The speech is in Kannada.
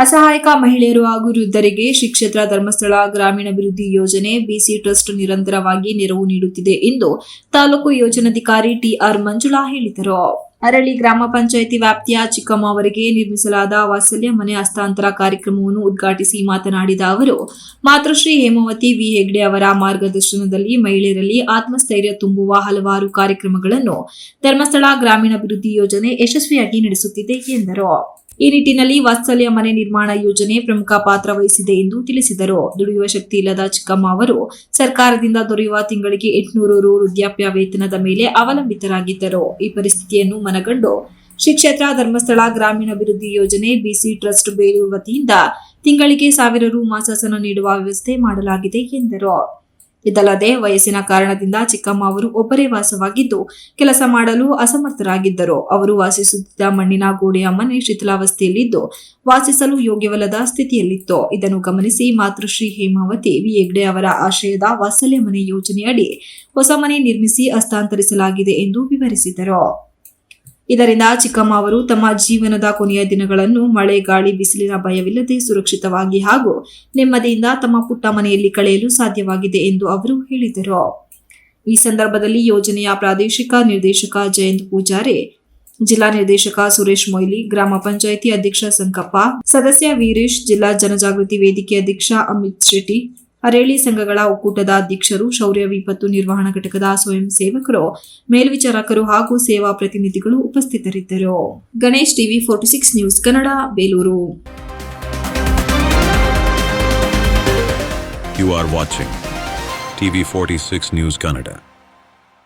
ಅಸಹಾಯಕ ಮಹಿಳೆಯರು ಹಾಗೂ ವೃದ್ಧರಿಗೆ ಶ್ರೀ ಕ್ಷೇತ್ರ ಧರ್ಮಸ್ಥಳ ಗ್ರಾಮೀಣಾಭಿವೃದ್ಧಿ ಯೋಜನೆ ಬಿಸಿ ಟ್ರಸ್ಟ್ ನಿರಂತರವಾಗಿ ನೆರವು ನೀಡುತ್ತಿದೆ ಎಂದು ತಾಲೂಕು ಯೋಜನಾಧಿಕಾರಿ ಟಿಆರ್ ಮಂಜುಳಾ ಹೇಳಿದರು. ಅರಳಿ ಗ್ರಾಮ ಪಂಚಾಯಿತಿ ವ್ಯಾಪ್ತಿಯ ಚಿಕ್ಕಮ್ಮ ಅವರಿಗೆ ನಿರ್ಮಿಸಲಾದ ವಾತ್ಸಲ್ಯ ಮನೆ ಹಸ್ತಾಂತರ ಕಾರ್ಯಕ್ರಮವನ್ನು ಉದ್ಘಾಟಿಸಿ ಮಾತನಾಡಿದ ಅವರು, ಮಾತೃಶ್ರೀ ಹೇಮಾವತಿ ವಿ ಹೆಗ್ಡೆ ಅವರ ಮಾರ್ಗದರ್ಶನದಲ್ಲಿ ಮಹಿಳೆಯರಲ್ಲಿ ಆತ್ಮಸ್ಥೈರ್ಯ ತುಂಬುವ ಹಲವಾರು ಕಾರ್ಯಕ್ರಮಗಳನ್ನು ಧರ್ಮಸ್ಥಳ ಗ್ರಾಮೀಣಾಭಿವೃದ್ಧಿ ಯೋಜನೆ ಯಶಸ್ವಿಯಾಗಿ ನಡೆಸುತ್ತಿದೆ ಎಂದರು. ಈ ನಿಟ್ಟಿನಲ್ಲಿ ವಾತ್ಸಲ್ಯ ಮನೆ ನಿರ್ಮಾಣ ಯೋಜನೆ ಪ್ರಮುಖ ಪಾತ್ರ ವಹಿಸಿದೆ ಎಂದು ತಿಳಿಸಿದರು. ದುಡಿಯುವ ಶಕ್ತಿ ಇಲ್ಲದ ಚಿಕ್ಕಮ್ಮ ಅವರು ಸರ್ಕಾರದಿಂದ ದೊರೆಯುವ ತಿಂಗಳಿಗೆ 800 ರು ವೃದ್ಧಾಪ್ಯ ವೇತನದ ಮೇಲೆ ಅವಲಂಬಿತರಾಗಿದ್ದರು. ಈ ಪರಿಸ್ಥಿತಿಯನ್ನು ಮನಗಂಡು ಶ್ರೀ ಕ್ಷೇತ್ರ ಧರ್ಮಸ್ಥಳ ಗ್ರಾಮೀಣಾಭಿವೃದ್ಧಿ ಯೋಜನೆ ಬಿಸಿ ಟ್ರಸ್ಟ್ ಬೇಲೂರು ವತಿಯಿಂದ ತಿಂಗಳಿಗೆ 1000 ರು ಮಾಸಾಸನ ನೀಡುವ ವ್ಯವಸ್ಥೆ ಮಾಡಲಾಗಿದೆ ಎಂದರು. ಇದಲ್ಲದೆ ವಯಸ್ಸಿನ ಕಾರಣದಿಂದ ಚಿಕ್ಕಮ್ಮ ಅವರು ಒಬ್ಬರೇ ವಾಸವಾಗಿದ್ದು ಕೆಲಸ ಮಾಡಲು ಅಸಮರ್ಥರಾಗಿದ್ದರು. ಅವರು ವಾಸಿಸುತ್ತಿದ್ದ ಮಣ್ಣಿನ ಗೋಡೆಯ ಮನೆ ಶಿಥಿಲಾವಸ್ಥೆಯಲ್ಲಿದ್ದು ವಾಸಿಸಲು ಯೋಗ್ಯವಲ್ಲದ ಸ್ಥಿತಿಯಲ್ಲಿತ್ತು. ಇದನ್ನು ಗಮನಿಸಿ ಮಾತೃಶ್ರೀ ಹೇಮಾವತಿ ವಿ ಹೆಗ್ಡೆ ಅವರ ಆಶ್ರಯದ ವಾತ್ಸಲ್ಯ ಮನೆ ಯೋಜನೆಯಡಿ ಹೊಸ ಮನೆ ನಿರ್ಮಿಸಿ ಹಸ್ತಾಂತರಿಸಲಾಗಿದೆ ಎಂದು ವಿವರಿಸಿದರು. ಇದರಿಂದ ಚಿಕ್ಕಮ್ಮ ಅವರು ತಮ್ಮ ಜೀವನದ ಕೊನೆಯ ದಿನಗಳನ್ನು ಮಳೆ, ಗಾಳಿ, ಬಿಸಿಲಿನ ಭಯವಿಲ್ಲದೆ ಸುರಕ್ಷಿತವಾಗಿ ಹಾಗೂ ನೆಮ್ಮದಿಯಿಂದ ತಮ್ಮ ಪುಟ್ಟ ಮನೆಯಲ್ಲಿ ಕಳೆಯಲು ಸಾಧ್ಯವಾಗಿದೆ ಎಂದು ಅವರು ಹೇಳಿದರು. ಈ ಸಂದರ್ಭದಲ್ಲಿ ಯೋಜನೆಯ ಪ್ರಾದೇಶಿಕ ನಿರ್ದೇಶಕ ಜಯಂತ್ ಪೂಜಾರಿ, ಜಿಲ್ಲಾ ನಿರ್ದೇಶಕ ಸುರೇಶ್ ಮೊಯ್ಲಿ, ಗ್ರಾಮ ಪಂಚಾಯಿತಿ ಅಧ್ಯಕ್ಷ ಸಂಕಪ್ಪ, ಸದಸ್ಯ ವೀರೇಶ್, ಜಿಲ್ಲಾ ಜನಜಾಗೃತಿ ವೇದಿಕೆ ಅಧ್ಯಕ್ಷ ಅಮಿತ್ ಶೆಟ್ಟಿ, ಅರೇಳಿ ಸಂಘಗಳ ಒಕ್ಕೂಟದ ಅಧ್ಯಕ್ಷರು, ಶೌರ್ಯ ವಿಪತ್ತು ನಿರ್ವಹಣಾ ಘಟಕದ ಸ್ವಯಂ ಸೇವಕರು, ಮೇಲ್ವಿಚಾರಕರು ಹಾಗೂ ಸೇವಾ ಪ್ರತಿನಿಧಿಗಳು ಉಪಸ್ಥಿತರಿದ್ದರು. Ganesh, TV 46 news Kannada, Belur. You are watching TV 46 News Kannada.